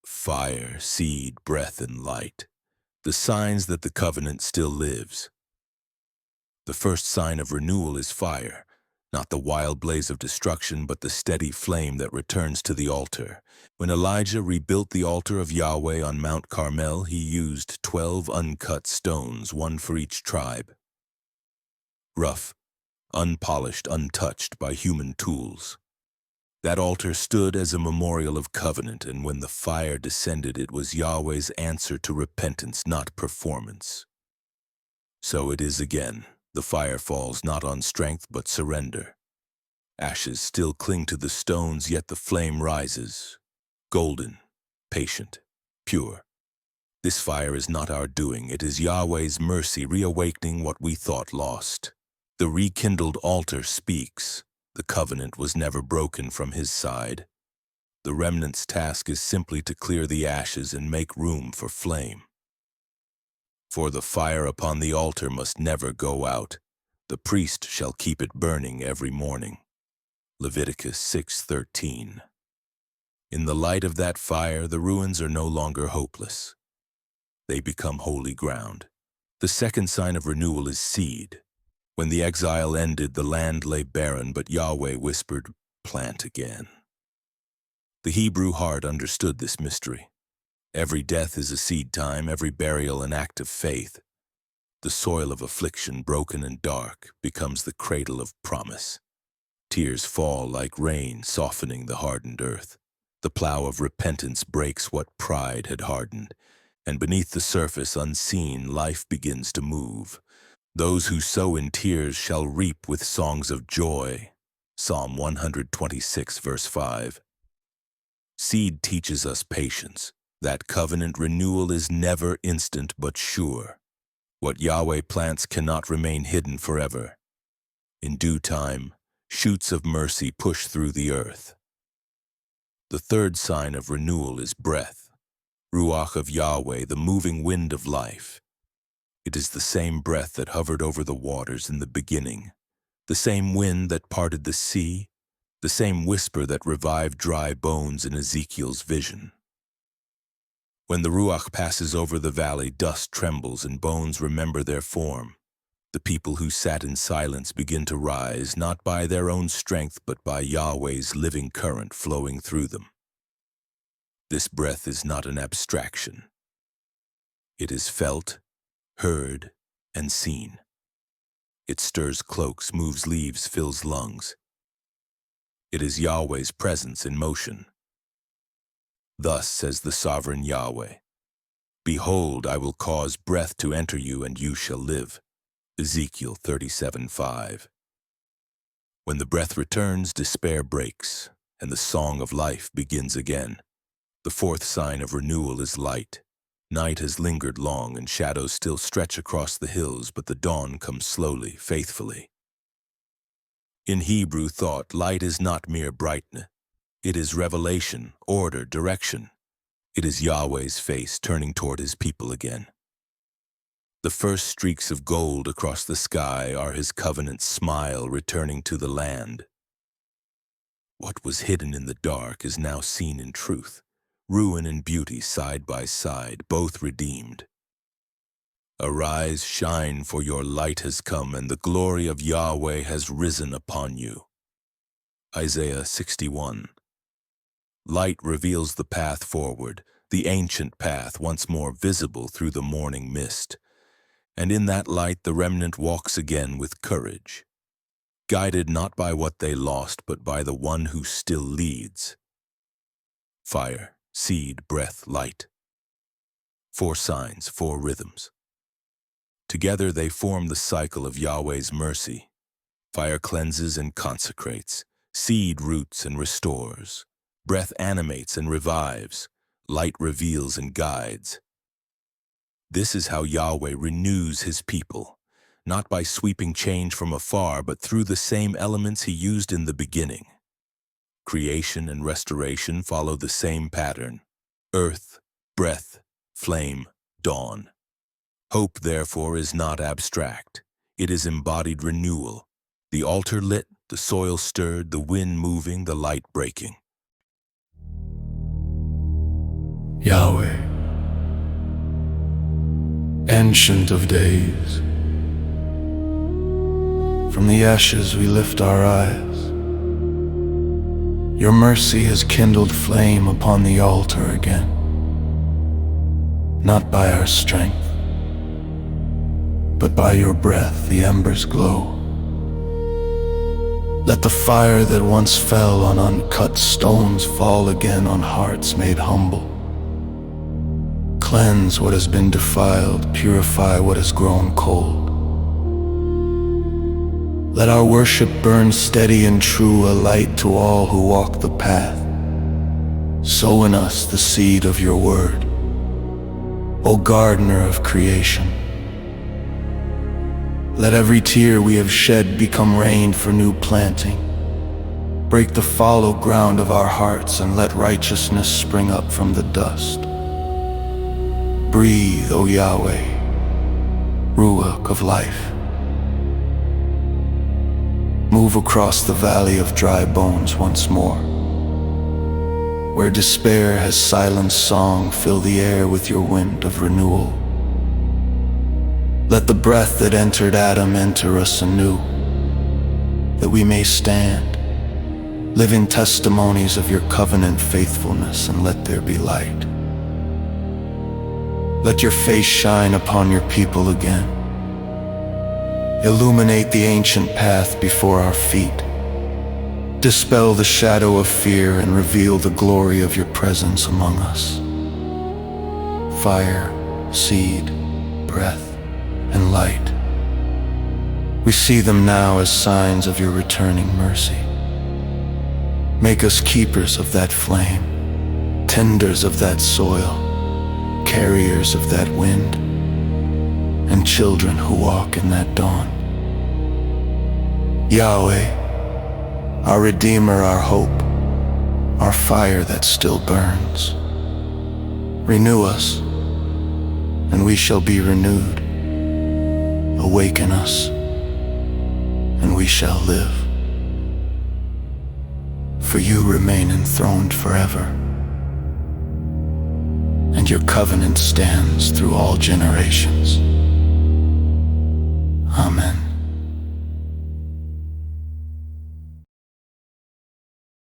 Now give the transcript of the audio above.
Fire, seed, breath, and light, the signs that the covenant still lives. The first sign of renewal is fire, not the wild blaze of destruction, but the steady flame that returns to the altar. When Elijah rebuilt the altar of Yahweh on Mount Carmel, he used 12 uncut stones, one for each tribe. Rough, unpolished, untouched by human tools. That altar stood as a memorial of covenant, and when the fire descended, it was Yahweh's answer to repentance, not performance. So it is again. The fire falls not on strength but surrender. Ashes still cling to the stones, yet the flame rises. Golden, patient, pure. This fire is not our doing. It is Yahweh's mercy reawakening what we thought lost. The rekindled altar speaks. The covenant was never broken from his side. The remnant's task is simply to clear the ashes and make room for flame. For the fire upon the altar must never go out. The priest shall keep it burning every morning. Leviticus 6:13. In the light of that fire, the ruins are no longer hopeless. They become holy ground. The second sign of renewal is seed. When the exile ended, the land lay barren, but Yahweh whispered, "Plant again." The Hebrew heart understood this mystery. Every death is a seed time, every burial an act of faith. The soil of affliction, broken and dark, becomes the cradle of promise. Tears fall like rain, softening the hardened earth. The plow of repentance breaks what pride had hardened, and beneath the surface, unseen, life begins to move. Those who sow in tears shall reap with songs of joy. Psalm 126, verse 5. Seed teaches us patience. That covenant renewal is never instant but sure. What Yahweh plants cannot remain hidden forever. In due time, shoots of mercy push through the earth. The third sign of renewal is breath. Ruach of Yahweh, the moving wind of life. It is the same breath that hovered over the waters in the beginning, the same wind that parted the sea, the same whisper that revived dry bones in Ezekiel's vision. When the Ruach passes over the valley, dust trembles and bones remember their form. The people who sat in silence begin to rise, not by their own strength, but by Yahweh's living current flowing through them. This breath is not an abstraction. It is felt, heard, and seen. It stirs cloaks, moves leaves, fills lungs. It is Yahweh's presence in motion. Thus says the sovereign Yahweh, "Behold, I will cause breath to enter you, and you shall live." Ezekiel 37:5. When the breath returns, despair breaks, and the song of life begins again. The fourth sign of renewal is light. Night has lingered long, and shadows still stretch across the hills, but the dawn comes slowly, faithfully. In Hebrew thought, light is not mere brightness. It is revelation, order, direction. It is Yahweh's face turning toward his people again. The first streaks of gold across the sky are his covenant smile returning to the land. What was hidden in the dark is now seen in truth. Ruin and beauty side by side, both redeemed. Arise, shine, for your light has come, and the glory of Yahweh has risen upon you. Isaiah 61. Light reveals the path forward, the ancient path once more visible through the morning mist. And in that light the remnant walks again with courage, guided not by what they lost, but by the one who still leads. Fire, seed, breath, light. 4 signs, 4 rhythms. Together they form the cycle of Yahweh's mercy. Fire cleanses and consecrates. Seed roots and restores. Breath animates and revives. Light reveals and guides. This is how Yahweh renews his people, not by sweeping change from afar, but through the same elements he used in the beginning. Creation and restoration follow the same pattern: earth, breath, flame, dawn. Hope, therefore, is not abstract. It is embodied renewal. The altar lit, the soil stirred, the wind moving, the light breaking. Yahweh, Ancient of Days. From the ashes we lift our eyes. Your mercy has kindled flame upon the altar again, not by our strength, but by your breath the embers glow. Let the fire that once fell on uncut stones fall again on hearts made humble. Cleanse what has been defiled, purify what has grown cold. Let our worship burn steady and true, a light to all who walk the path. Sow in us the seed of your word, O gardener of creation. Let every tear we have shed become rain for new planting. Break the fallow ground of our hearts and let righteousness spring up from the dust. Breathe, O Yahweh, Ruach of life. Move across the valley of dry bones once more. Where despair has silenced song, fill the air with your wind of renewal. Let the breath that entered Adam enter us anew, that we may stand, living testimonies of your covenant faithfulness, and let there be light. Let your face shine upon your people again. Illuminate the ancient path before our feet. Dispel the shadow of fear and reveal the glory of your presence among us. Fire, seed, breath, and light. We see them now as signs of your returning mercy. Make us keepers of that flame, tenders of that soil, carriers of that wind, and children who walk in that dawn. Yahweh, our Redeemer, our hope, our fire that still burns. Renew us, and we shall be renewed. Awaken us, and we shall live. For you remain enthroned forever, and your covenant stands through all generations. Amen.